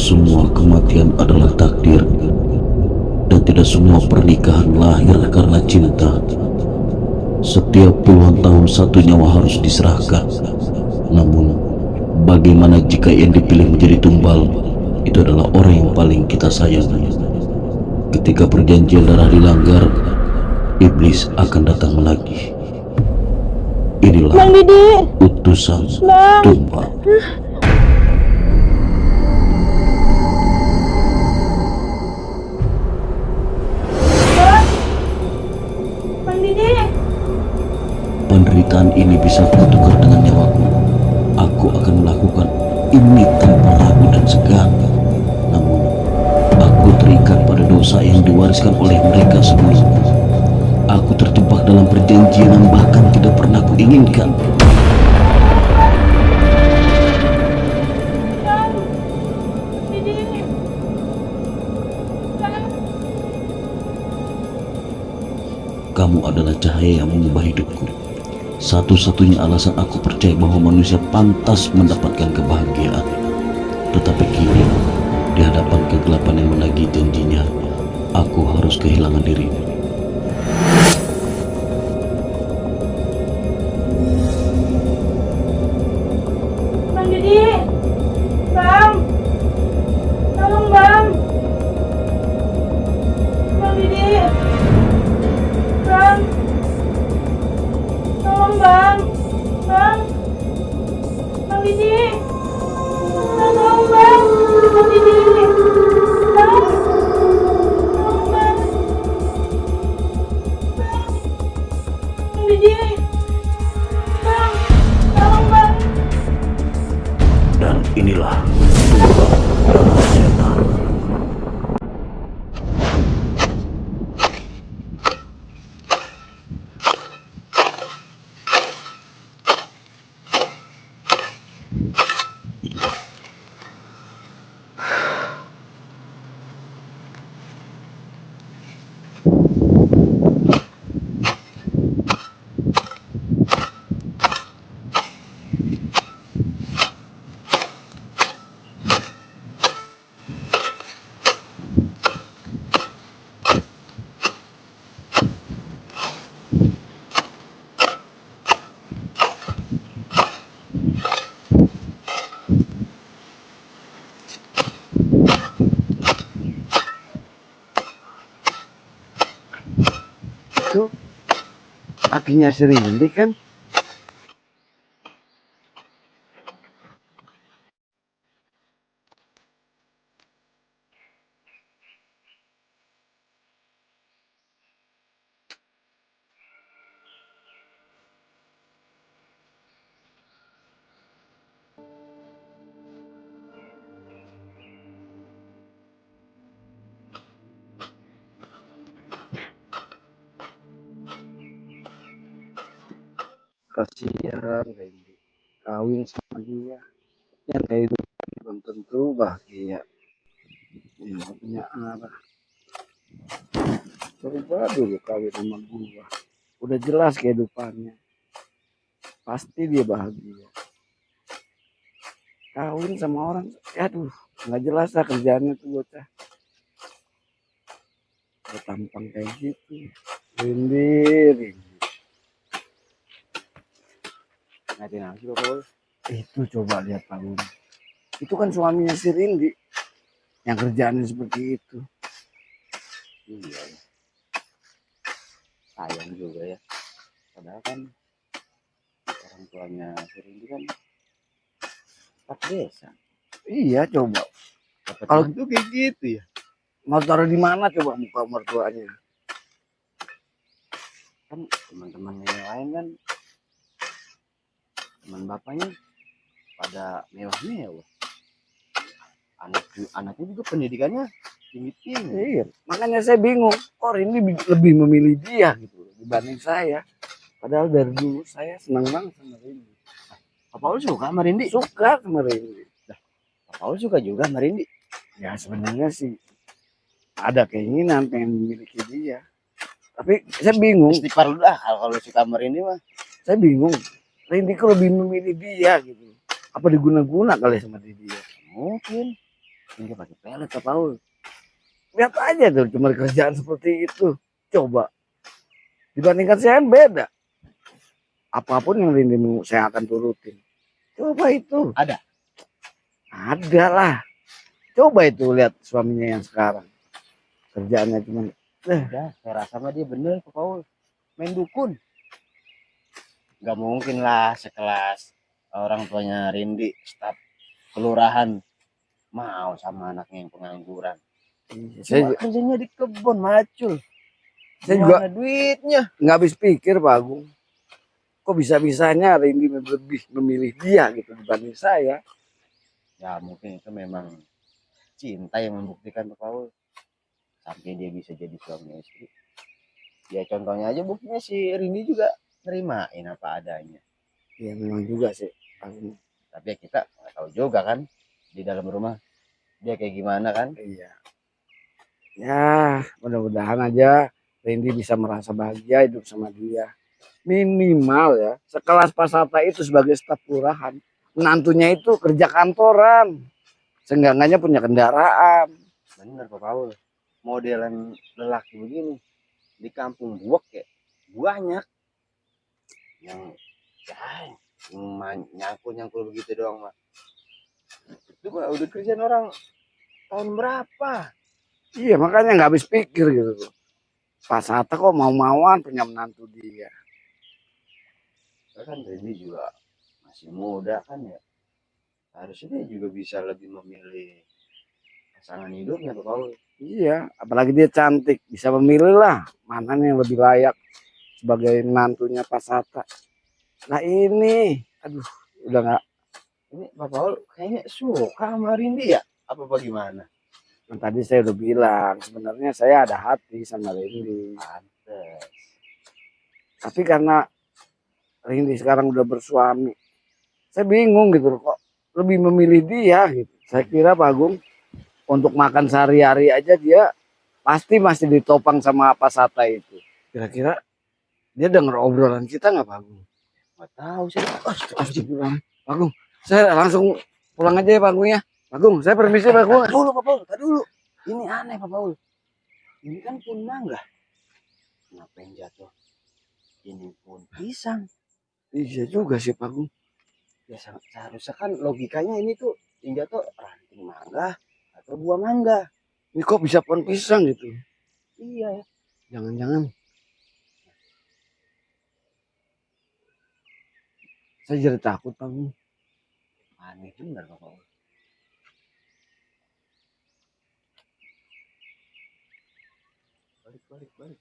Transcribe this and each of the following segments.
semua kematian adalah takdir, dan tidak semua pernikahan lahir karena cinta. Setiap puluhan tahun satu nyawa harus diserahkan. Namun, bagaimana jika yang dipilih menjadi tumbal itu adalah orang yang paling kita sayangi? Ketika perjanjian darah dilanggar, iblis akan datang lagi. Inilah Bang Didi, utusan Bang. tumbal. Bang Didi. Penderitaan ini bisa kutukar dengan nyawaku. Aku akan melakukan ini tanpa ragu dan segan. Namun, aku terikat pada dosa yang diwariskan oleh mereka sebelumnya. Aku terjebak dalam perjanjian yang bahkan tidak pernah kuinginkan. Bang Didi. Bang. Kamu adalah cahaya yang mengubah hidupku. Satu-satunya alasan aku percaya bahwa manusia pantas mendapatkan kebahagiaan. Tetapi kini, di hadapan kegelapan yang menagih janjinya, aku harus kehilangan dirimu. Bang Didi. Bang. Tolong Bang. Bang Didi. Bang. Tolong Bang. Bang. Bang Didi. Tolong Bang. Bang Didi. Bang. Tolong Bang. Bang. Bang Didi. Bang. Tolong Bang. Dan inilah tumbal darah setan. Itu apinya Serindi kan? Kasihan Randy kawin sama dia yang kayak itu belum tentu bahagia. Ya, punya anak coba dulu kawin sama gua, udah jelas kehidupannya, pasti dia bahagia. Kawin sama orang, aduh nggak jelas lah kerjaannya tuh bocah, tampang kayak gitu. Rindy ngatin apa sih Bapak? Itu coba lihat Pak Bun, itu kan suaminya si Rindy yang kerjaannya seperti itu. Iya, sayang juga ya. Padahal kan orang tuanya si Rindy kan Pak desa. Iya coba. Kalau itu kayak gitu ya. Mau taruh di mana coba muka mertuanya? Kan teman-temannya yang lain kan, teman bapaknya pada mewah-mewah. Anaknya juga pendidikannya tinggi-tinggi. Iya, makanya saya bingung. Kok Rindy lebih memilih dia gitu dibanding saya. Padahal dari dulu saya senang banget sama Rindy. Papa lu suka sama Rindy? Suka sama Rindy. Papa lu suka juga sama Rindy? Ya sebenarnya sih ada keinginan pengen memiliki dia. Tapi saya bingung. Istighfar lu dah kalau suka sama Rindy mah. Saya bingung. Rindy kok lebih memilih dia gitu. Apa diguna-guna kali sama dia? Mungkin. Ini pakai pelet Pak Paul. Lihat aja tuh cuma kerjaan seperti itu. Coba dibandingkan saya kan beda. Apapun yang Rindi mau saya akan turutin. Coba itu. Ada? Ada lah. Coba itu lihat suaminya yang sekarang. Kerjaannya cuma Udah, saya rasa mah dia bener Pak Paul. Main dukun. Gak mungkin lah sekelas orang tuanya Rindi, staf kelurahan, mau sama anaknya yang pengangguran. saya, Cuma kerjanya di kebun macul. saya juga Gimana duitnya? nggak habis pikir Pak Agung. Kok bisa-bisanya Rindi lebih memilih dia gitu dibanding saya. Ya mungkin itu memang cinta yang membuktikan Pak Paul. Sampai dia bisa jadi suami istri. Ya contohnya aja buktinya si Rindi juga nerimain apa adanya. Ya memang juga sih Pak Agung. Tapi ya kita nggak tahu juga kan di dalam rumah dia kayak gimana kan. Iya. Ya mudah-mudahan aja Rindi bisa merasa bahagia hidup sama dia. Minimal ya sekelas Pak Sata itu sebagai staf kelurahan. Menantunya itu kerja kantoran. Seenggaknya punya kendaraan. Bener Pak Paul. Modelan lelaki begini di kampung Buak ya banyak yang ya nyangkul begitu doang mah. Itu mah udah kerjaan orang tahun berapa? Iya makanya nggak habis pikir gitu. Pak Sata kok mau-mauan punya menantu dia. Kan Rindi juga masih muda kan ya. Harusnya dia juga bisa lebih memilih pasangan hidupnya Pak Paul. Iya, apalagi dia cantik, bisa memilih lah mana yang lebih layak sebagai menantunya Pak Sata. Nah ini, aduh, udah nggak. Ini Pak Paul kayaknya suka sama Rindi ya? Apa bagaimana? Kan tadi saya udah bilang, sebenarnya saya ada hati sama Rindi. Pantes. Tapi karena Rindi sekarang udah bersuami, saya bingung gitu loh, kok lebih memilih dia gitu. Saya kira Pak Agung untuk makan sehari-hari aja dia pasti masih ditopang sama Pak Sata itu. Kira-kira dia denger obrolan kita nggak Pak Agung? Nggak tahu sih. Astagfirullah. Pak Agung, saya langsung pulang aja ya Pak Agung ya. Pak Agung, saya permisi Pak Agung. Dulu Pak Paul, tadi dulu. Ini aneh Pak Paul. Ini kan pun mangga. Kenapa yang jatuh? Ini pun pisang. Iya juga sih Pak Agung. Ya seharusnya kan logikanya ini tuh yang jatuh ranting mangga atau buah mangga. Ini kok bisa pohon pisang gitu? Iya ya. Jangan-jangan. Saya jadi takut Pak Agung. Aneh bener Pak Paul. Balik.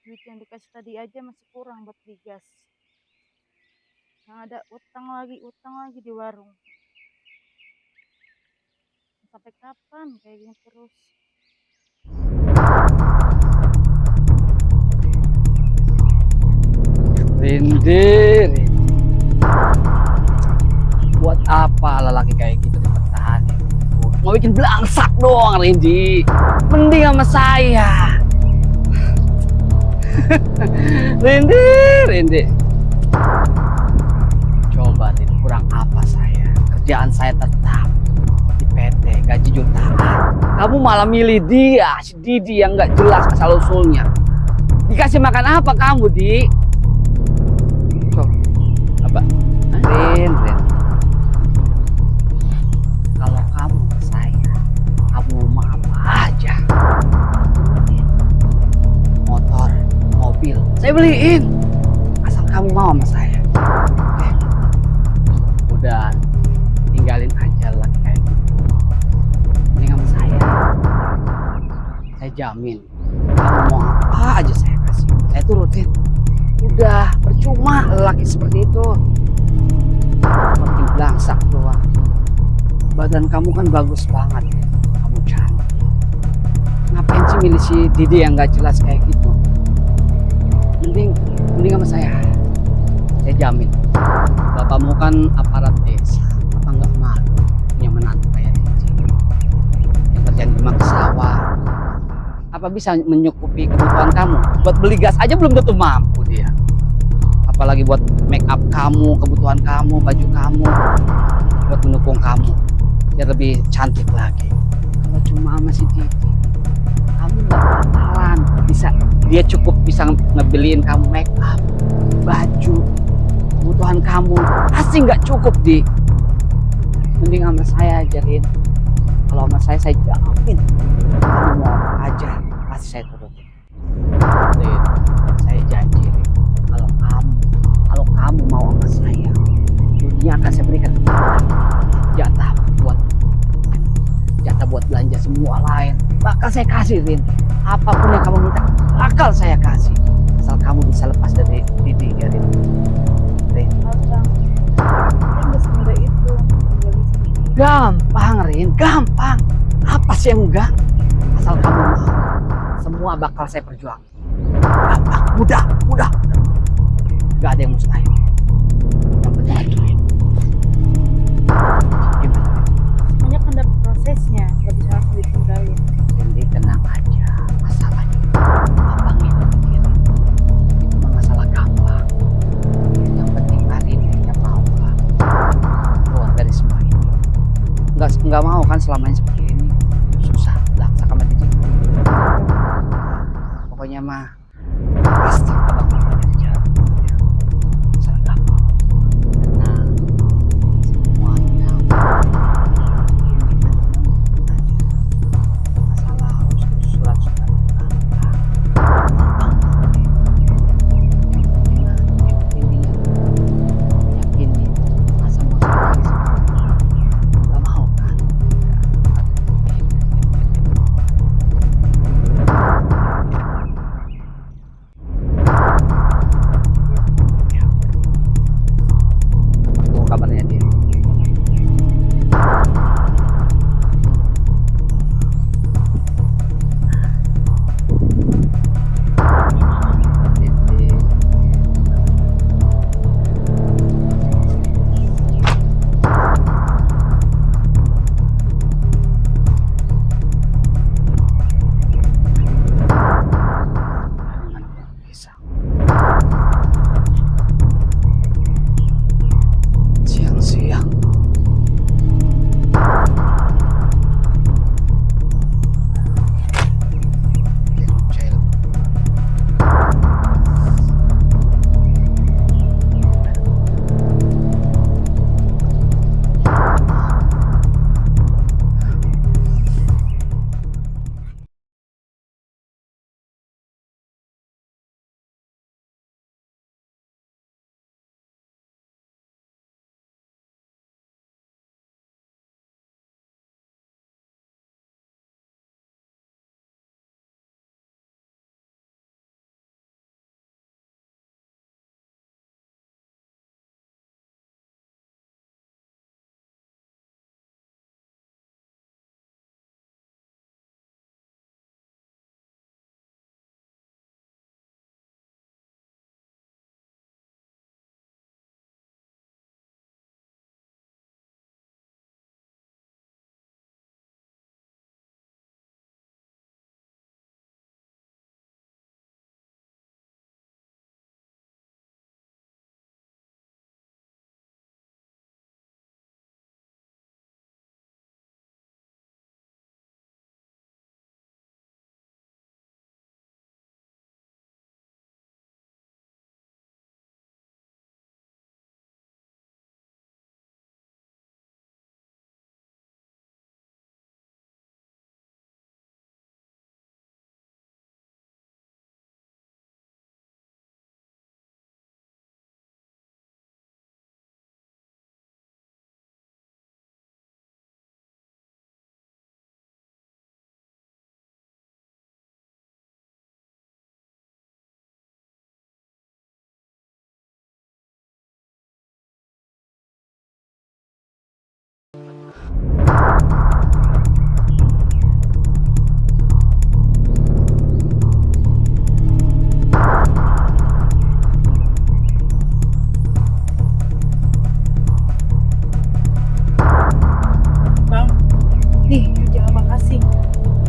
Duit yang dikasih tadi aja masih kurang buat beli gas. Yang ada utang lagi di warung. Sampai kapan kayak gini terus? Rindi. Buat apa lelaki kayak gitu dipertahanin? Mau bikin belangsak doang, Rindi. Mending sama saya. Rindi. Coba nih, kurang apa saya? Kerjaan saya tetap di PT, gaji jutaan. Kamu malah milih dia, si Didi yang nggak jelas asal usulnya. Dikasih makan apa kamu, Di? Coba, apa? Rin. Kalau kamu ke saya, kamu mau apa aja? Motor, mobil, saya beliin. Asal kamu mau sama saya. Udah, tinggalin aja lagi kayak gitu. Ini sama saya. Saya jamin, kamu mau apa aja saya kasih. Saya turutin. Udah, percuma lelaki seperti itu. Makin belangsak doang. Badan kamu kan bagus banget. Kamu cantik. Ngapain sih milih si Didi yang gak jelas kayak gitu? Mending sama saya. Saya jamin. Bapakmu kan aparat desa. Apa nggak malu punya menantu kayak Didi? Yang kerjaan cuma ke sawah. Apa bisa menyukupi kebutuhan kamu? Buat beli gas aja belum tentu mampu dia. Apalagi buat make up kamu, kebutuhan kamu, baju kamu, buat mendukung kamu biar lebih cantik lagi. Kalau cuma sama si Didi, kamu nggak bakalan bisa. Dia cukup bisa ngebeliin kamu make up, baju, kebutuhan kamu. Pasti nggak cukup, Di. Mending sama saya aja, Rin. Kalau sama saya jamin kamu mau apa aja pasti saya turutin. Rin, saya janji, Rin. Kalau kamu mau sama saya, dunia akan saya berikan jatah buat belanja semua lain. Bakal saya kasih, Rin. Apapun yang kamu minta, bakal saya kasih. Asal kamu bisa lepas dari Didi, ya, Rin. Rin. Abang, kan gak semudah itu tinggal di sini. Gampang, Rin. Gampang. Apa sih yang enggak? Asal kamu mau, semua bakal saya perjuangkan. Gampang, mudah. Gak ada yang mustahil. Yang penting ada duit. Gimana? Semuanya kan ada prosesnya, gak bisa langsung ditinggalin. Jadi tenang aja. Masalahnya abang itu pikirin. Itu mah masalah gampang. Yang penting hari ini dia mau kan keluar dari semua ini. Nggak mau kan selamanya seperti ini. Susah. Belakang sama Didi. Pokoknya mah pasti abang bakal jadi jalan. Masalah gampang. Tenang. Semuanya masalah harus surat-surat gampang. Yakinin masa mau sekali nggak mau kan?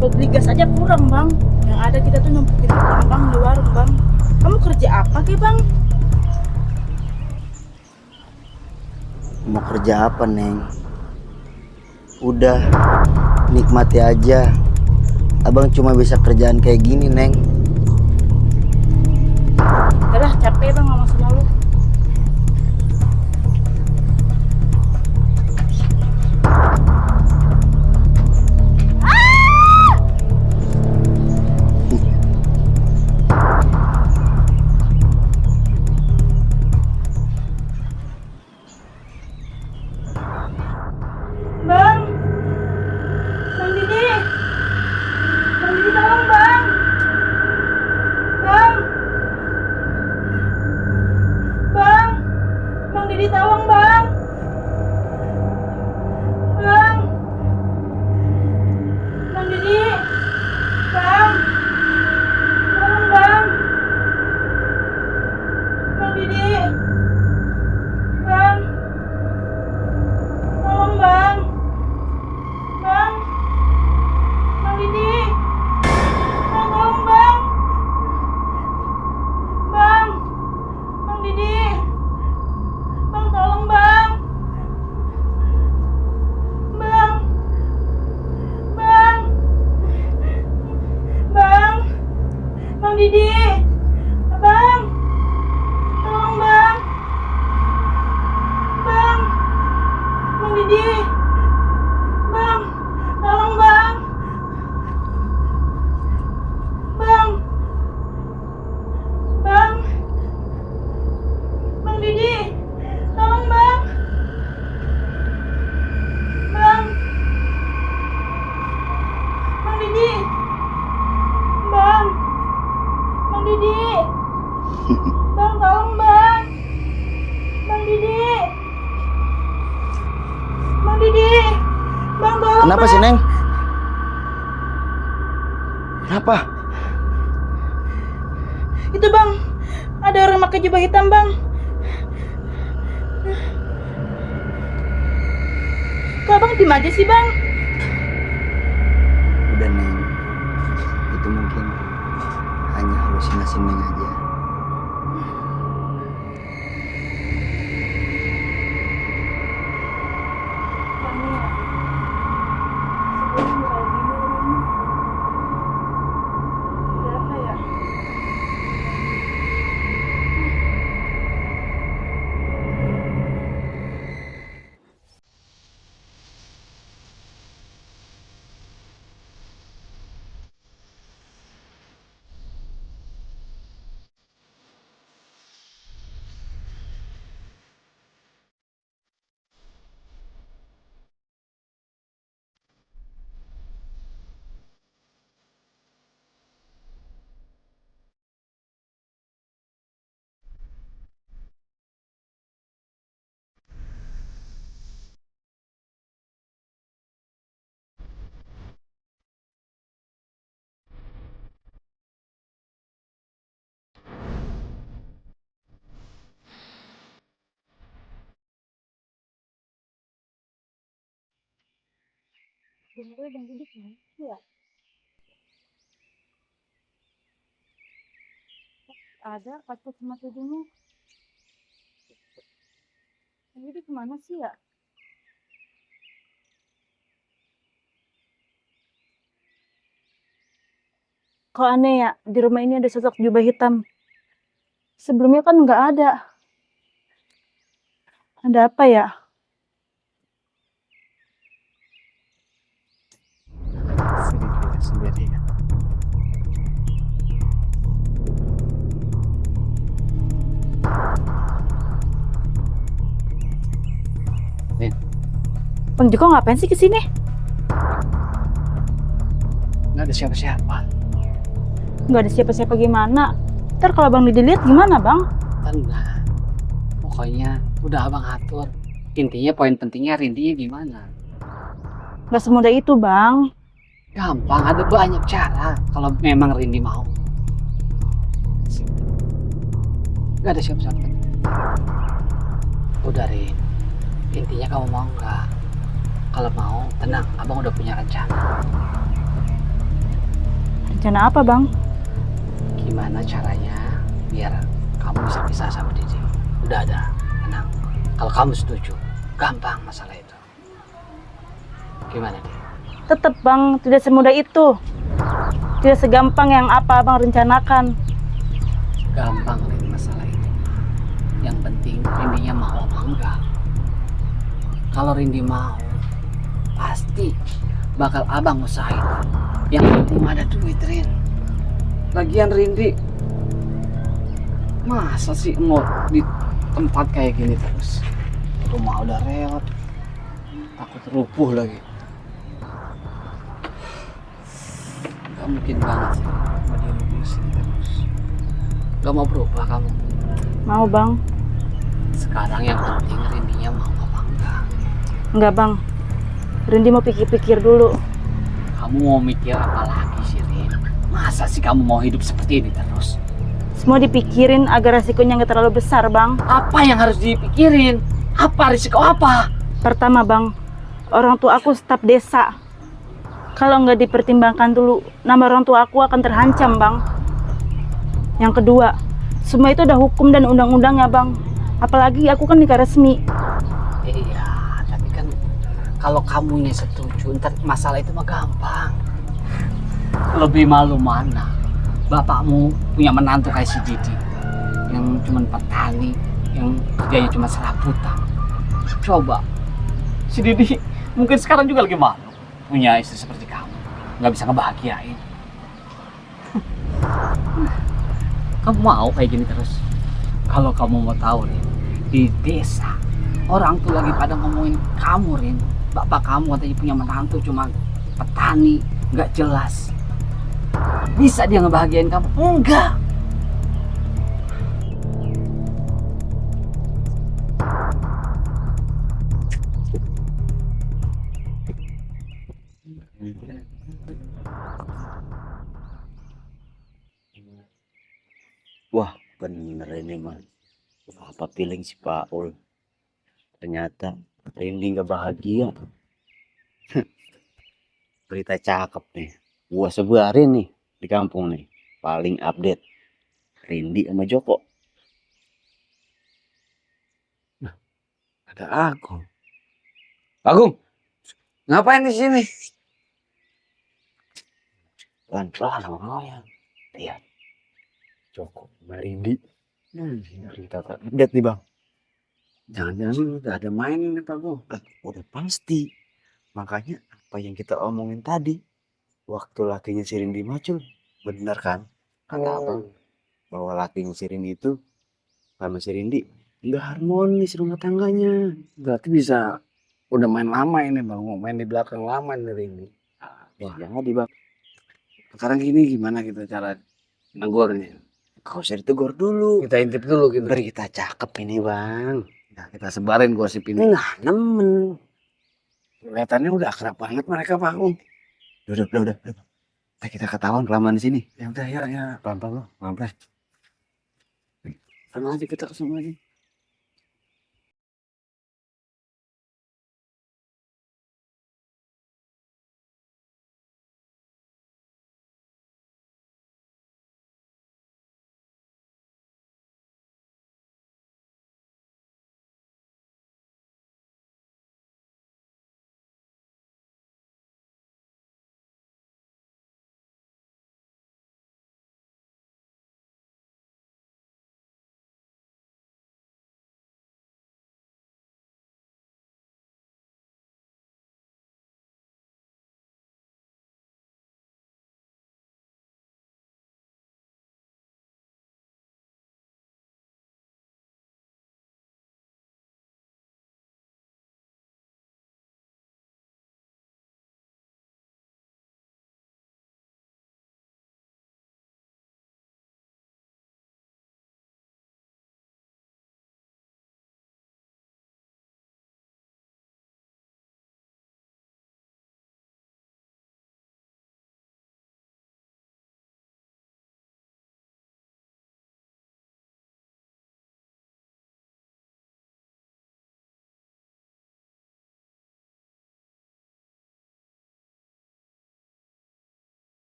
Buat beli gas aja kurang bang. Yang ada kita tuh numpukin utang bang di warung bang. Kamu kerja apa ke bang? Mau kerja apa, Neng? Udah, nikmati aja. Abang cuma bisa kerjaan kayak gini, Neng. Udah capek bang ngomong sama lu. Bang, Bang Didi, Bang Didi tolong bang, bang, bang, Bang Didi tolong bang, bang, Bang Didi, bang, tolong bang, Bang Didi, bang, tolong bang. Bang, Bang Didi, bang tolong bang, bang, Bang Didi, bang tolong bang, bang, bang, bang, Bang Didi, bang, tolong bang, bang, Bang Didi. Bang, tolong bang. Bang. Bang. Bang Didi, tolong bang. Bang. Bang Didi. Bang. Bang Didi. Bang, tolong bang. Bang Didi. Bang Didi. Bang, tolong Kenapa bang. sih, Neng? Kenapa? Itu bang, ada orang pakai jubah hitam bang. Kok abang diem aja sih bang? Udah, Neng. Itu mungkin hanya halusinasi Neng aja. Ada apa ya? Sebenarnya Bang Didi kemana sih ya? Ada pacar sama tujuhnya. Bang Didi kemana sih ya? Kok aneh ya, di rumah ini ada sosok jubah hitam. Sebelumnya kan nggak ada. Ada apa ya? Sendiri ya. Bang Joko ngapain sih kesini? Nggak ada siapa-siapa. Nggak ada siapa-siapa gimana? Ntar kalau Bang Didi lihat gimana bang? Tenang, pokoknya udah abang atur. Intinya poin pentingnya rindinya gimana. Nggak semudah itu bang. Gampang, ada banyak cara kalau memang Rindi mau. Gak ada siapa-siapa. Udah Rin, intinya kamu mau nggak? Kalau mau, tenang, abang udah punya rencana. Rencana apa bang? Gimana caranya biar kamu bisa pisah sama Didi? Udah ada, tenang. Kalau kamu setuju, gampang masalah itu. Gimana Di? Tetep bang, tidak semudah itu. Tidak segampang yang apa abang rencanakan. Gampang Rin masalah itu. Yang penting Rindinya mau apa enggak. Kalau Rindi mau, pasti bakal abang usahain. Yang penting ada duit Rin. Lagian Rindi, masa sih mau di tempat kayak gini terus? Rumah udah reot, takut rubuh lagi. Gak mungkin banget sih mau di sini terus. Gak mau berubah kamu. Mau bang? Sekarang yang penting Rindinya mau apa enggak. Enggak bang, Rindi mau pikir-pikir dulu. Kamu mau mikir apa lagi sih Rin? Masa sih kamu mau hidup seperti ini terus? Semua dipikirin agar resikonya nggak terlalu besar bang. Apa yang harus dipikirin? Apa risiko apa? Pertama bang, orang tua aku staf desa. Kalau nggak dipertimbangkan dulu, nama orang tua aku akan terhancam bang. Yang kedua, semua itu ada hukum dan undang-undangnya bang. Apalagi aku kan nikah resmi. Iya, tapi kan kalau kamunya setuju, ntar masalah itu mah gampang. Lebih malu mana? Bapakmu punya menantu kayak si Didi, yang cuma petani, yang kerjanya cuma serabutan. Coba, si Didi mungkin sekarang juga lagi malu punya istri seperti kamu, nggak bisa ngebahagiain. Kamu mau kayak gini terus? Kalau kamu mau tahu nih, di desa orang tuh lagi pada ngomongin kamu Rin. Bapak kamu katanya punya menantu cuma petani, nggak jelas. Bisa dia ngebahagiain kamu? Enggak. Wah, bener ini mah. Apa feeling si Paul? Ternyata Rindi nggak bahagia. Berita cakep nih. Gua sebarin nih di kampung nih. Paling update Rindi sama Joko. Ada Agung. Agung, ngapain di sini? Pelan-pelan sama ya. Lihat. Joko sama Rindi. Berita terupdate nih bang. Jangan-jangan udah ada main ini Pak Agung. Udah pasti. Makanya apa yang kita omongin tadi. Waktu lakinya si Rindi macul. Bener kan? Kata abang. Bahwa lakinya si Rindi itu sama si Rindi nggak harmonis rumah tangganya. Berarti bisa udah main lama ini Bang, main di belakang lama dari ini. Wah, jadi bang. Sekarang gini gimana kita cara negornya? Kau usah ditegur dulu. Kita intip dulu gitu. Berita cakep ini bang. Nah, kita sebarin gosip ini. Nah nemen. Kelihatannya udah akrab banget mereka Pak Agung. Udah. Kita ketahuan kelamaan di sini. Ya udah ya. Pelan-pelan lo, pelan-pelan. Sana aja kita kesana lagi.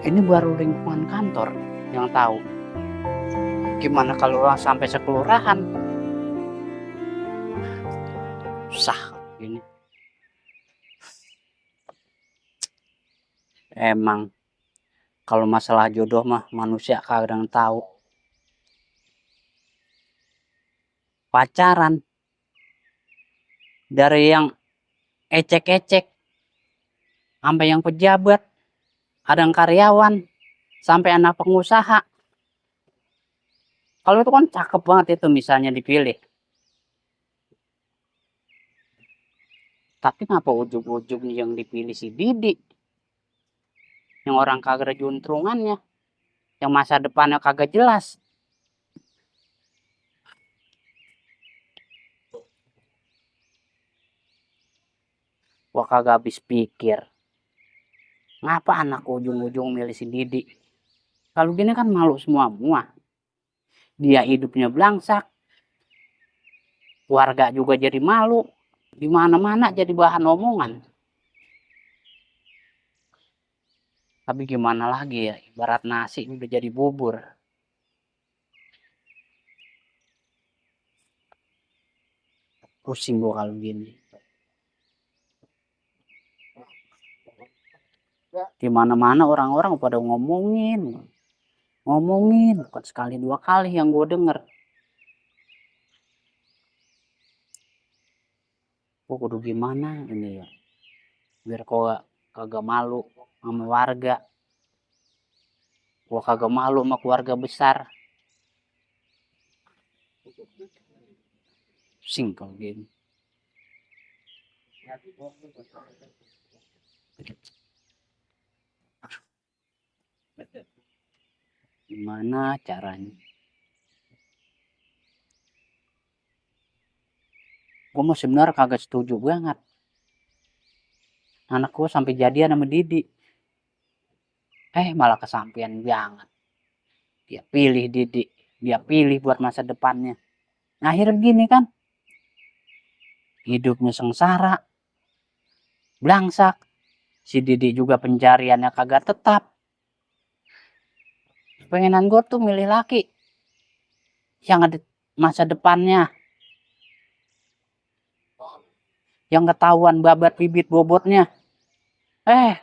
Ini baru lingkungan kantor yang tahu. Gimana kalau sampai sekelurahan? Susah ini. Emang kalau masalah jodoh mah manusia kadang tahu. Pacaran dari yang ecek-ecek sampai yang pejabat, ada yang karyawan, sampai anak pengusaha. Kalau itu kan cakep banget itu misalnya dipilih. Tapi ngapa ujung-ujungnya yang dipilih si Didi? Yang orang kagak ada juntrungannya. Yang masa depannya kagak jelas. Gua kagak habis pikir. Ngapa anak ujung-ujung milih si Didi? Kalau gini kan malu semua. Dia hidupnya belangsak. Warga juga jadi malu. Di mana-mana jadi bahan omongan. Tapi gimana lagi ya, ibarat nasi udah jadi bubur. Pusing gua kalau gini. Di mana-mana orang-orang pada ngomongin. Bukan sekali dua kali yang gue denger. Gua kudu gimana ini ya, biar gua kagak malu sama warga. Gua kagak malu sama keluarga besar. Pusing kalau gini. Gimana caranya? Gue mau sebenarnya kagak setuju banget. Anak gue sampai jadian sama Didi. Malah kesampean banget. Dia pilih Didi. Dia pilih buat masa depannya. Nah, akhirnya begini kan. Hidupnya sengsara. Belangsak. Si Didi juga pencariannya kagak tetap. Pengenan gue tuh milih laki yang ada masa depannya, yang ketahuan babat bibit bobotnya.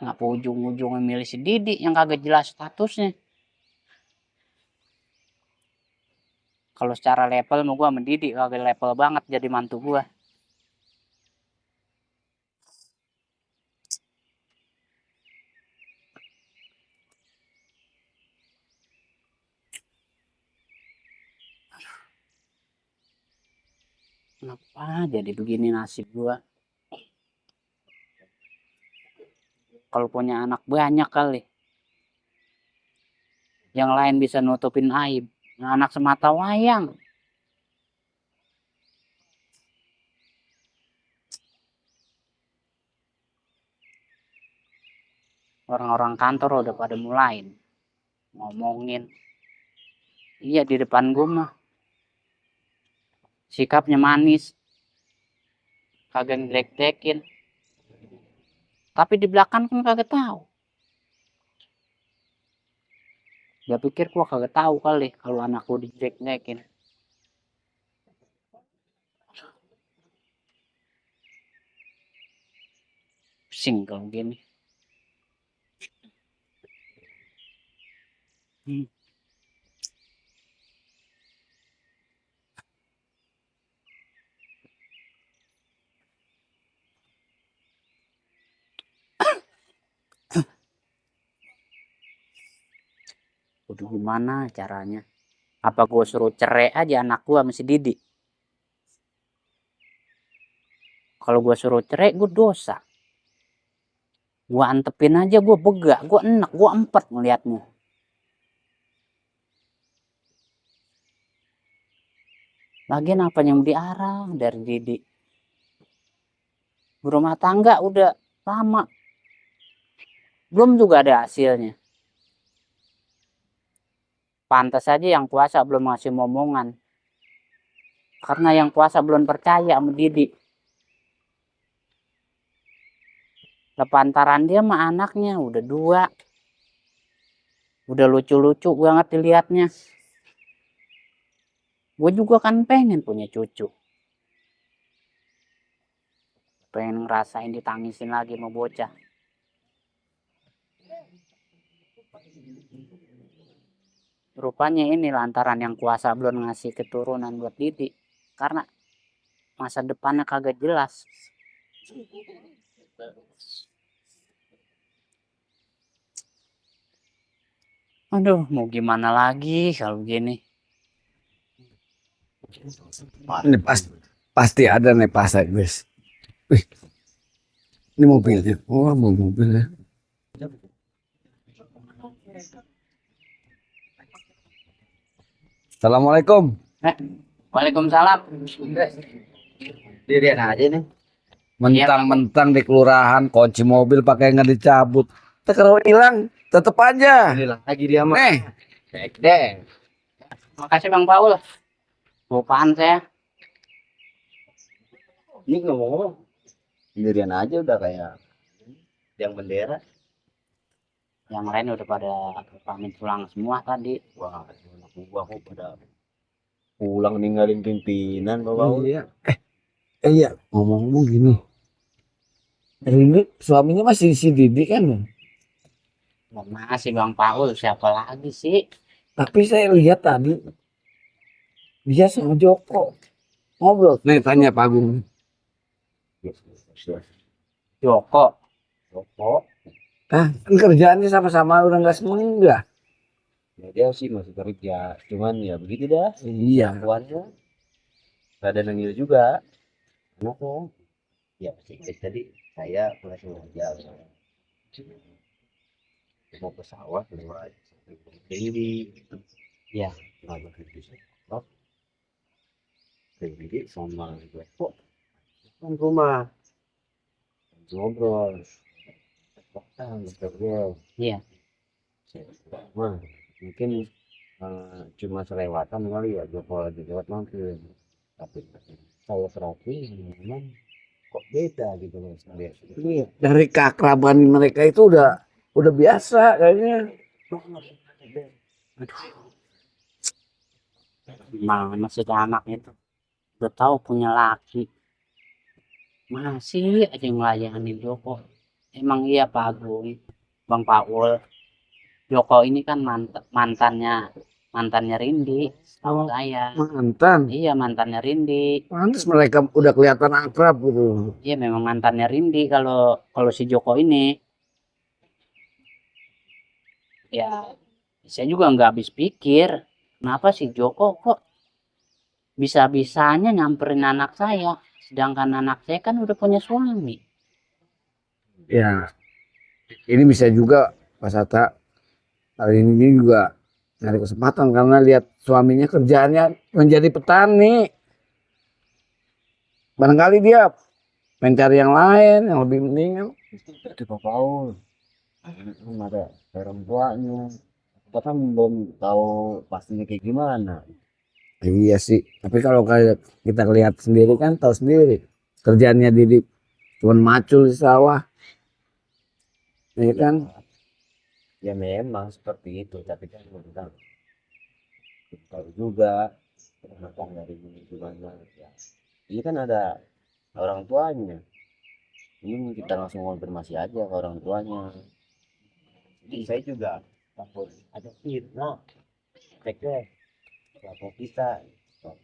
Ngapa ujung-ujungnya milih si Didi yang kagak jelas statusnya. Kalau secara level mau gue sama Didi kagak level banget jadi mantu gue. Kenapa jadi begini nasib gue? Kalau punya anak banyak kali. Yang lain bisa nutupin aib. Nah, anak semata wayang. Orang-orang kantor udah pada mulain. Ngomongin. Iya di depan gue mah. Sikapnya manis. Kagak ngelek-lekin. Tapi di belakang kan kagak tahu. Dia pikir gua kagak tahu kali kalau anakku dijelek-jelekin. Pusing kalau gini. Udah gimana caranya? Apa gue suruh cerai aja anak gue sama si Didi? Kalau gue suruh cerai gue dosa. Gue antepin aja gue begak, gue enak, gue empet ngeliatnya. Lagian apa yang diarah dari Didi? Berumah tangga udah lama. Belum juga ada hasilnya. Pantas aja yang kuasa belum ngasih momongan. Karena yang kuasa belum percaya sama Didi. Lepantaran dia sama anaknya udah 2. Udah lucu-lucu banget dilihatnya. Gue juga kan pengen punya cucu. Pengen ngerasain ditangisin lagi sama bocah. Rupanya ini lantaran yang kuasa belum ngasih keturunan buat Didi. Karena masa depannya kagak jelas. Aduh, mau gimana lagi kalau gini? Ini pasti ada nih pasar guys. Wih, ini mobilnya. Oh, mobilnya. Assalamualaikum. Waalaikumsalam. Dirian aja nih. Mentang-mentang di kelurahan kunci mobil pakai nggak dicabut. Kalau hilang, tetep aja. Hilang lagi dia mah. Nih, Cek deh. Makasih Bang Paul. Lupaan saya. Ini ngomong-ngomong. Dirian aja udah kayak yang bendera. Yang lain udah pada pamit pulang semua tadi. Wah, anak gua kok pada pulang ninggalin pimpinan bawa. iya. Iya, ngomong-ngomong gini. Ini suaminya masih si Didi kan? Masih Bang Paul, siapa lagi sih? Tapi saya lihat tadi dia sama Joko ngobrol. Nih tanya Pak Agung. Joko. Ah, kan kerjaannya sama-sama udah nggak semenggah. Ya, dia sih masih kerja, cuman ya begitu dah. Iya. Lakuannya rada nengil juga. Kenapa? Ya tadi saya langsung aja mau ke sawah lewat ini ya nggak begitu oh jadi sama gue kok kan rumah ngobrol ngobrol Iya. mah mungkin cuma selewatan kali ya gue kalau lewat mampir tapi saya terapi memang kok beda gitu loh Iya. Dari keakraban mereka itu udah biasa kayaknya. Mana sih anak itu? Udah tahu punya laki. Masih aja ngelayanin Joko. Emang iya Pak Agung, Bang Paul. Joko ini kan mantannya Rindi. Tahu saya. Mantan. Iya mantannya Rindi. Pantes mereka udah kelihatan akrab gitu. Iya memang mantannya Rindi kalau si Joko ini. Ya saya juga nggak habis pikir kenapa si Joko kok bisa-bisanya nyamperin anak saya sedangkan anak saya kan udah punya suami. Ya, ini bisa juga Pak Sata. Hari ini juga nyari kesempatan karena lihat suaminya kerjaannya menjadi petani. Barangkali dia mencari yang lain yang lebih mendingan. itu Pak Paul ada orang tuanya kita kan belum tahu pastinya kayak gimana. Iya sih, tapi kalau kayak kita lihat sendiri kan tahu sendiri kerjaannya Didi cuma macul di sawah. Iya kan? Ya memang seperti itu tapi kan kita tahu juga makan dari gimana ya ini kan ada orang tuanya ini kita langsung konfirmasi aja ke orang tuanya. Jadi saya juga takut ada fitnah cek deh takut kita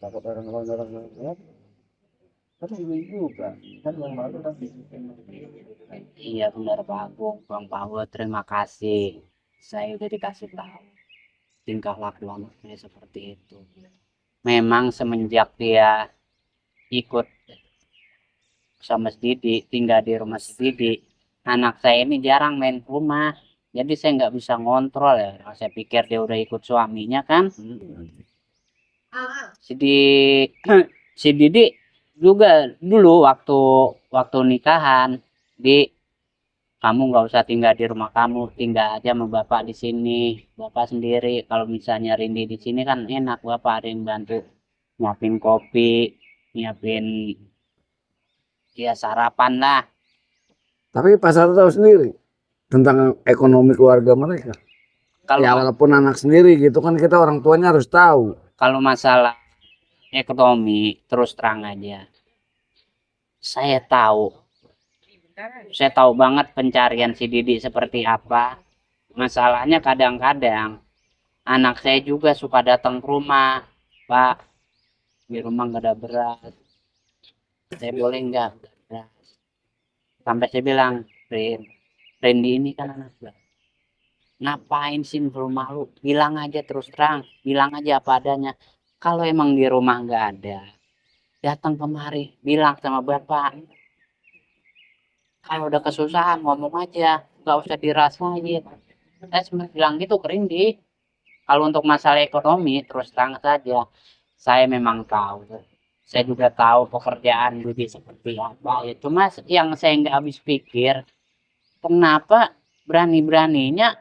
takut orang ya kan ibu juga kan yang malu tapi Iya benar Pak Agung, Bang Paul terima kasih. Saya udah dikasih tahu tingkah laku anaknya seperti itu. Memang semenjak dia ikut sama si Didi, tinggal di rumah si Didi, anak saya ini jarang main ke rumah. Jadi saya nggak bisa ngontrol ya. Saya pikir dia udah ikut suaminya kan. Si si Didi juga dulu waktu nikahan di kamu nggak usah tinggal di rumah kamu, tinggal aja sama bapak di sini. Bapak sendiri kalau misalnya Rindi di sini kan enak, bapak ada yang bantu nyiapin kopi, nyiapin ya sarapan lah. Tapi Pak Sata tahu sendiri tentang ekonomi keluarga mereka. Kalau Ya walaupun anak sendiri gitu kan kita orang tuanya harus tahu. kalau masalah ekonomi terus terang aja, saya tahu banget pencarian si Didi seperti apa. Masalahnya kadang-kadang anak saya juga suka datang ke rumah, Pak, di rumah nggak ada beras, saya boleh nggak beras? Sampai saya bilang, Randy ini kan anak baik, ngapain sih ke rumah lu? Bilang aja terus terang, bilang aja apa adanya. Kalau emang di rumah nggak ada, datang kemari, bilang sama bapak. Kalau udah kesusahan ngomong aja, nggak usah dirasain. Saya sempat bilang gitu ke Randy. Kalau untuk masalah ekonomi, terus terang saja, saya memang tahu. Saya juga tahu pekerjaan Didi seperti apa. Ya, cuma yang saya nggak habis pikir, kenapa berani-beraninya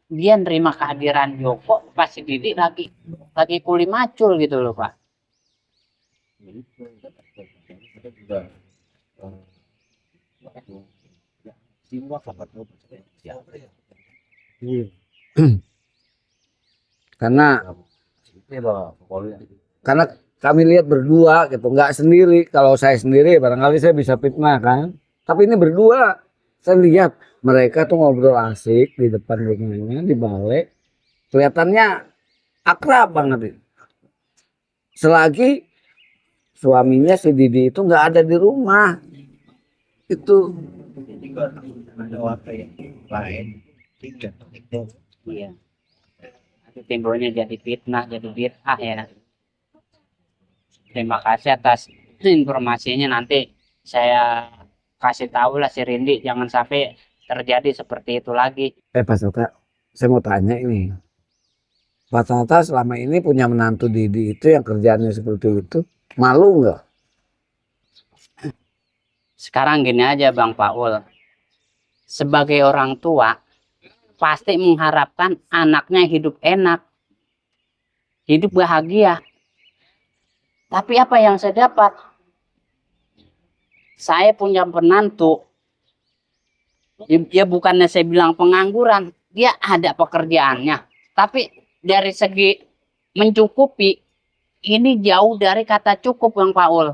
dia nerima kehadiran Joko pas si Didi lagi kuli macul gitu loh, Pak. Karena kami lihat berdua gitu, nggak sendiri. Kalau saya sendiri barangkali saya bisa fitnah kan. Tapi ini berdua, saya lihat mereka tuh ngobrol asik di depan rumahnya, di balik. Kelihatannya akrab banget. Selagi suaminya si Didi itu nggak ada di rumah. Itu ada warga yang lain tidak itu. Iya. Nanti timbulnya jadi fitnah, jadi bid'ah ya. Terima kasih atas informasinya, nanti saya kasih tahu lah si Rindi, jangan sampai terjadi seperti itu lagi. Pak Sota, saya mau tanya ini. Pak Sota selama ini punya menantu Didi itu yang kerjaannya seperti itu, malu nggak? Sekarang gini aja Bang Paul, sebagai orang tua pasti mengharapkan anaknya hidup enak, hidup bahagia. Tapi apa yang saya dapat? Saya punya menantu, ya bukannya saya bilang pengangguran, dia ada pekerjaannya. Tapi dari segi mencukupi, ini jauh dari kata cukup Bang Paul.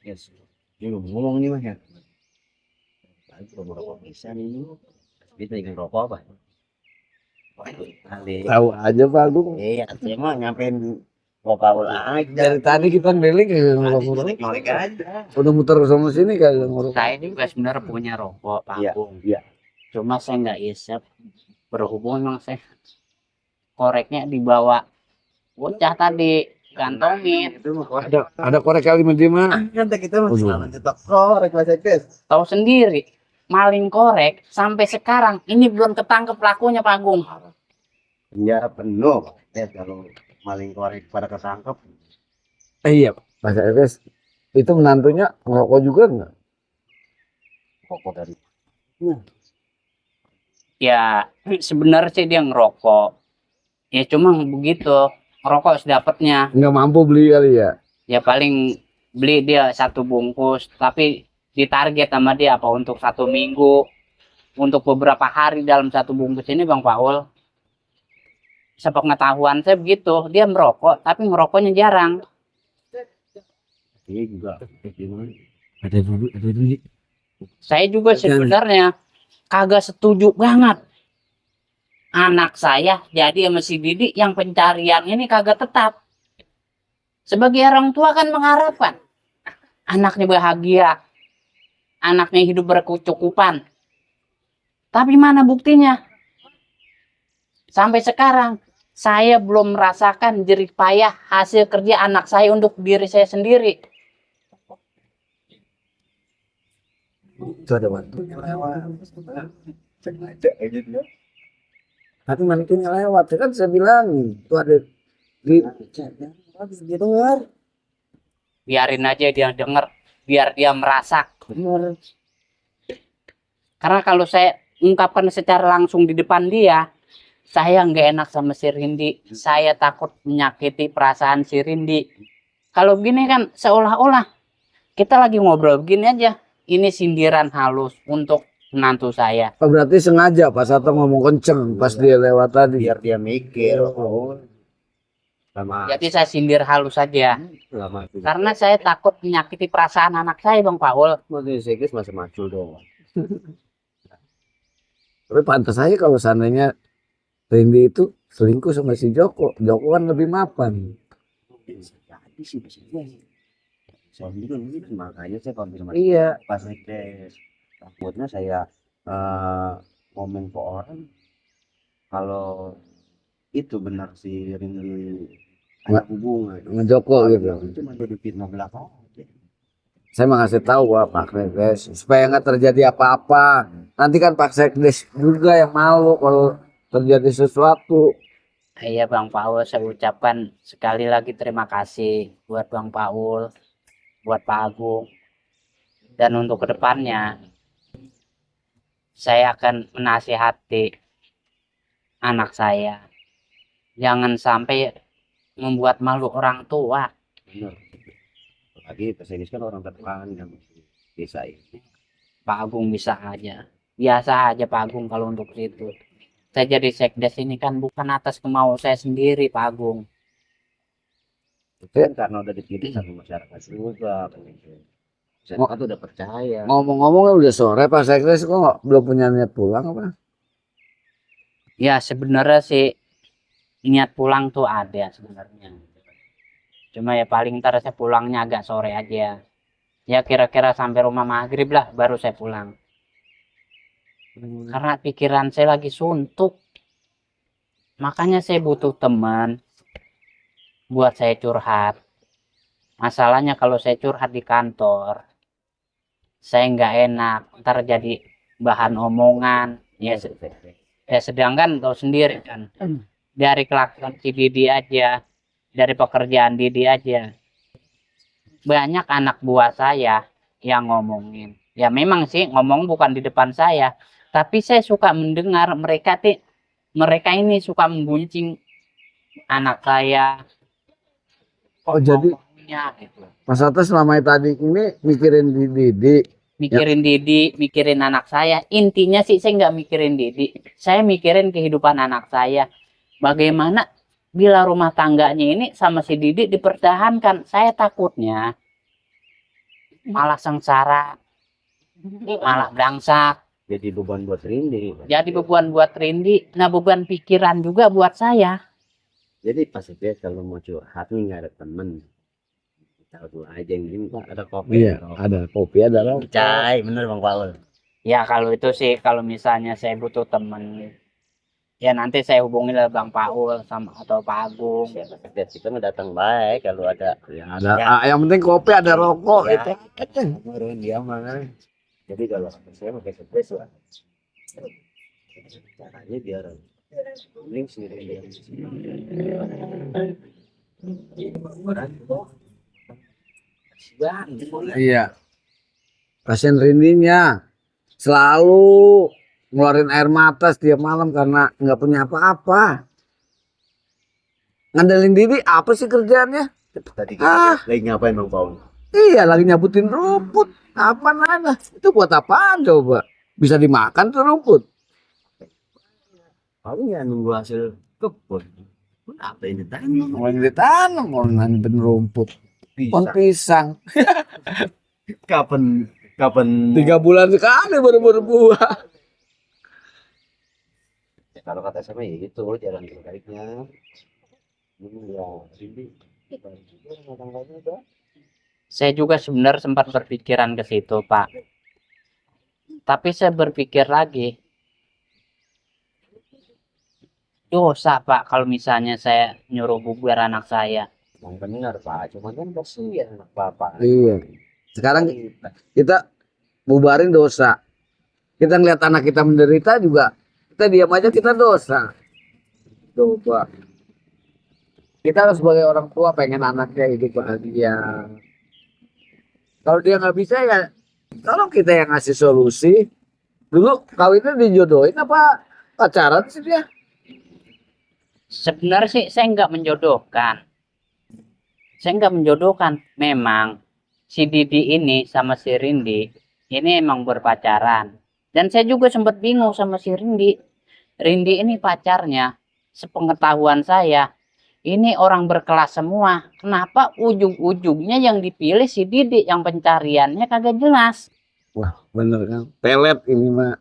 Yes. Ini ngomong nih Mas ya. Rokok bisa nih. Bisa dengan rokok apa? Tahu aja Pak Agung. Iya, saya mah nyampein lokal aja. Dari tadi kita keliling kayak ngerokok. Ngorek aja. Udah muter sama sini kayak ngerokok. Saya juga sebenarnya punya rokok Pak Iya, Agung. iya. Cuma saya nggak isep. Berhubung memang saya koreknya dibawa bocah tadi, kantongin. Itu mah Ada korek kali mana? kan kita mah selalu cetak korek Mas Ekes. Tahu sendiri, maling korek sampai sekarang ini belum ketangkep pelakunya Pak Agung. Penjara penuh. Kalau maling korek pada ketangkep. Iya, Mas Eves. Itu menantunya ngerokok juga nggak? Rokok dari Ya sebenarnya sih dia ngerokok. Ya cuma begitu, ngerokok sedapatnya. Nggak mampu beli kali ya? Ya paling beli dia 1 bungkus, tapi ditarget sama dia apa untuk 1 minggu, untuk beberapa hari dalam 1 bungkus ini Bang Paul. Sepengetahuan saya begitu, dia merokok tapi ngerokoknya jarang. ini juga Ada dulu. Saya juga sebenarnya kagak setuju banget anak saya jadi sama si Didi yang pencarian ini kagak tetap. Sebagai orang tua kan mengharapkan anaknya bahagia, anaknya hidup berkecukupan. Tapi mana buktinya? Sampai sekarang saya belum merasakan jerih payah hasil kerja anak saya untuk diri saya sendiri. Itu ada mantunya lewat. cek aja aja dia. Tapi mantunya lewat. Kan saya bilang itu ada di dengar. Biarin aja dia denger, biar dia merasa. Benar. Karena kalau saya ungkapkan secara langsung di depan dia, saya nggak enak sama si Rindi. Saya takut menyakiti perasaan si Rindi. Kalau begini kan seolah-olah kita lagi ngobrol begini aja. Ini sindiran halus untuk menantu saya. Oh, berarti sengaja Pak Sato ngomong kenceng pas dia lewat tadi. Biar dia mikir. Oh, lama Jadi saya sindir halus saja. lama itu. Karena saya takut menyakiti perasaan anak saya, Bang Paul. Mau sekis masih macul dong. Tapi pantas aja kalau seandainya Rindy itu selingkuh sama si Joko. Joko kan lebih mapan. Bisa jadi sih, bisa jadi. Saya bilang gitu, makanya saya konfirmasi Iya. pas Rekdes. Takutnya saya ngomong ke orang kalau itu benar si Rindy ada hubungan Sama Joko gitu. cuma jadi fitnah belaka aja. Saya mau ngasih tahu Pak Sekdes supaya nggak terjadi apa-apa. Nanti kan Pak Sekdes juga yang malu kalau terjadi sesuatu. Iya Bang Paul, saya ucapkan sekali lagi terima kasih buat Bang Paul, buat Pak Agung. Dan untuk kedepannya, saya akan menasihati anak saya. Jangan sampai membuat malu orang tua. Benar. Lagi pesimis kan orang terdepan yang desa ini. Pak Agung bisa aja. Biasa aja Pak Agung kalau untuk itu. Saya jadi sekdes ini kan bukan atas kemauan saya sendiri Pak Agung. Itu kan karena udah dipilih sama masyarakat juga kan gitu. Masyarakat udah percaya. Ngomong-ngomong udah sore Pak Sekdes kok belum punya niat pulang apa? Ya sebenarnya sih niat pulang tuh ada sebenarnya. Cuma ya paling ntar saya pulangnya agak sore aja. Ya kira-kira sampai rumah maghrib lah baru saya pulang. Karena pikiran saya lagi suntuk. Makanya saya butuh teman buat saya curhat. Masalahnya kalau saya curhat di kantor, saya nggak enak. Ntar jadi bahan omongan. Ya, sedangkan tahu sendiri kan. Dari kelakuan si Didi aja, dari pekerjaan Didi aja, banyak anak buah saya yang ngomongin. Ya memang sih ngomong bukan di depan saya, tapi saya suka mendengar mereka ini suka membuncing anak saya. Oh jadi Ngomongnya gitu. Mas Sato selama tadi ini mikirin Didi. Mikirin Didi, mikirin anak saya. Intinya sih saya nggak mikirin Didi, saya mikirin kehidupan anak saya. Bagaimana bila rumah tangganya ini sama si Didi dipertahankan? Saya takutnya malah sengsara, malah berangsak. Jadi beban buat Rindy. Jadi beban buat Rindy, nah beban pikiran juga buat saya. Jadi pas itu kalau mau curhat nih nggak ada temen, tahu aja yang ini Pak ada kopi. Iya, ada kopi, ada rokok. Cai, bener Bang Paul. Ya kalau itu sih kalau misalnya saya butuh temen, ya nanti saya hubungi lah Bang Paul sama atau Pak Agung. Siapa kita mau datang baik kalau ada. Ya, ada. Yang penting kopi ada rokok Ya. itu. Baruin dia mah. Jadi kalau saya pakai surprise lah. Caranya biar link sendiri dia. Iya. Kasian Rindinya selalu ngeluarin air mata setiap malam karena nggak punya apa-apa. Ngandelin Didi apa sih kerjaannya? Tadi Ah. lagi ngapain Bang Paul? Iya, lagi nyabutin rumput. Apaan ada? Itu buat apaan coba? Bisa dimakan tuh rumput. Paling ya nunggu hasil kebun. Apa ini tanam? Mau ditanam, mau nanam rumput. Pohon pisang. Kapan 3 bulan sekali baru berbuah. ya, kalau kata saya ya itu jalan terbaiknya. Ini ya Rindy. Saya juga sebenarnya sempat berpikiran ke situ, Pak. Tapi saya berpikir lagi, dosa, Pak, kalau misalnya saya nyuruh bubar anak saya. Yang benar Pak, cuman kan kasihan anak bapak. Iya. Sekarang kita bubarin dosa. Kita ngeliat anak kita menderita juga, kita diam aja kita dosa. Coba. Kita sebagai orang tua pengen anaknya hidup bahagia. Kalau dia nggak bisa ya, tolong kita yang ngasih solusi. Dulu kawinnya dijodohin apa pacaran sih dia? Sebenarnya sih saya nggak menjodohkan. Saya nggak menjodohkan. Memang si Didi ini sama si Rindy ini emang berpacaran. Dan saya juga sempat bingung sama si Rindi. Rindi ini pacarnya, sepengetahuan saya, ini orang berkelas semua. Kenapa ujung-ujungnya yang dipilih si Didi yang pencariannya kagak jelas? Wah, bener kan? Pelet ini mah.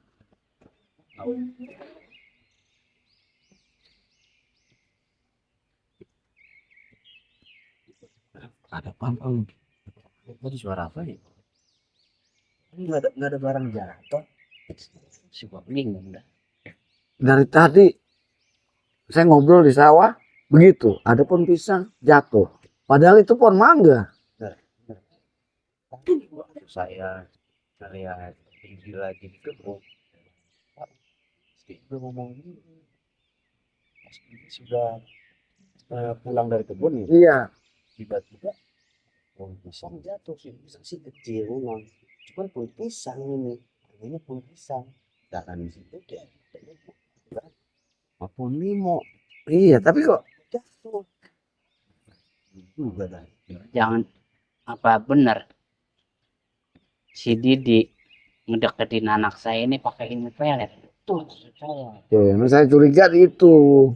Ada apa-apa? Tadi suara apa ya? Ini nggak ada barang jatuh. Si gua bingung dah. Dari tadi saya ngobrol di sawah, begitu ada pohon pisang jatuh. Padahal itu pohon mangga. Saya lihat tinggi lagi di kebun. Udah ngomong gini. Sudah pulang dari kebun ya. Iya. Tiba-tiba pohon pisang jatuh sih. Pisang sih kecil memang. Cuman pohon pisang ini. Ini pohon pisang. Jangan di situ deh. Pohon limo Iya, tapi kok jatuh. Juga dah. Jangan apa bener si Didi ngedeketin anak saya ini pakai ini pelet. Tuh saya. ya, saya curiga itu.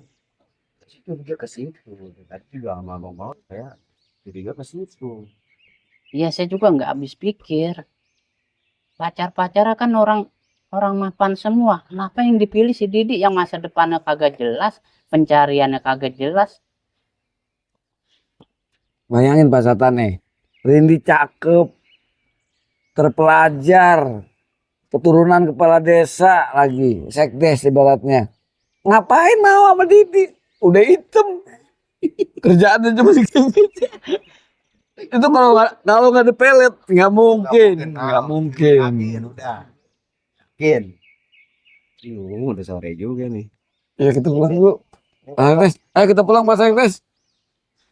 Curiga ke situ. Tadi juga sama abang saya curiga ke situ. Iya saya juga nggak habis pikir. Pacar-pacar kan orang mapan semua. Kenapa yang dipilih si Didi yang masa depannya kagak jelas, pencariannya kagak jelas? Bayangin Pak Satane, Rindi cakep, terpelajar, keturunan kepala desa lagi, sekdes ibaratnya. Ngapain mau sama Didi? Udah hitam. Kerjaannya cuma gitu. Itu kalau nggak ada pelet nggak mungkin, nggak mungkin. Yakin udah. Yakin. Udah sore juga nih. Ya kita pulang dulu. Sekdes, ayo kita pulang Pak Sekdes.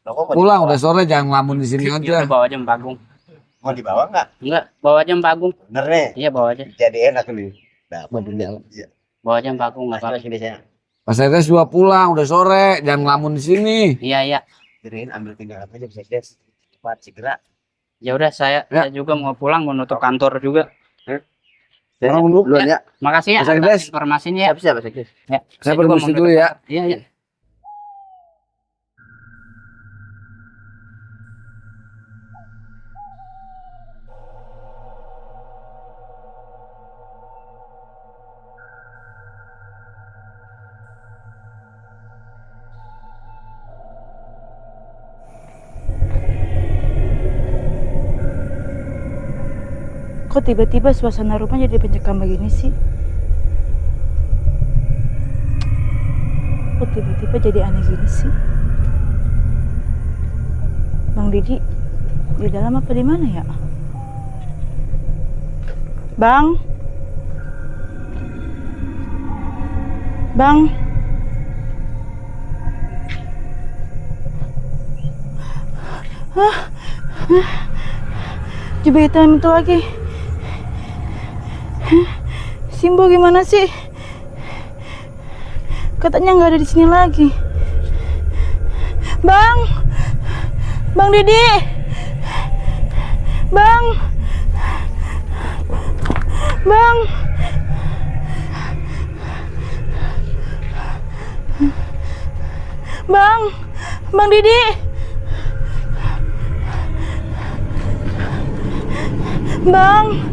Pulang udah sore, jangan ngelamun di sini aja. Udah bawa aja Mbak Agung. Mau dibawa nggak? Enggak, bawa aja Mbak Agung. Bener nih. Iya bawa aja. Jadi enak nih. Dapat di dalam. Bawa aja Mbak Agung nggak apa-apa. Sini saya. Pak Sekdes juga pulang, udah sore, jangan ngelamun di sini. Iya iya. Kirain ambil tinggal apa aja bisa des. Cepat segera. Ya udah saya juga mau pulang, mau nutup kantor juga. Pulang dulu. Duluan ya. Makasih ya Mas Sekdes. atas informasinya ya. Siap Sekdes. Ya, Saya juga permisi mau dulu nutup ya. kantor. Iya iya. Kok tiba-tiba suasana rumah jadi mencekam begini sih? Kok tiba-tiba jadi aneh gini sih? Bang Didi di dalam apa di mana ya? Bang? Bang? Jubah hitam itu lagi. Simbo gimana sih? Katanya nggak ada di sini lagi. Bang, Bang Didi, Bang, Bang, Bang, Bang Didi, Bang.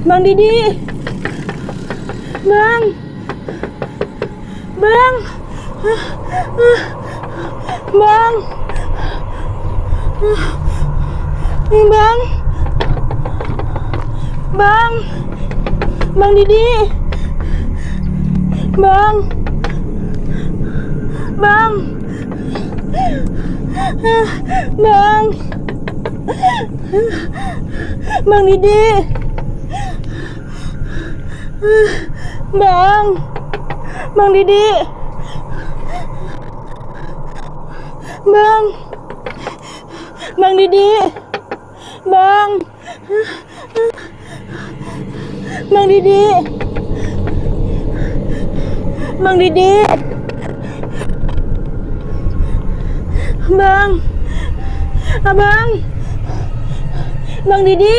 Bang Didi, Bang, Bang, Bang, Bang, Bang, Bang Didi, Bang, Bang, Bang, Bang Didi. Bang, Bang Didi, Bang, Bang Didi, Bang, Bang Didi, Bang Didi, Bang, Abang, Bang Didi.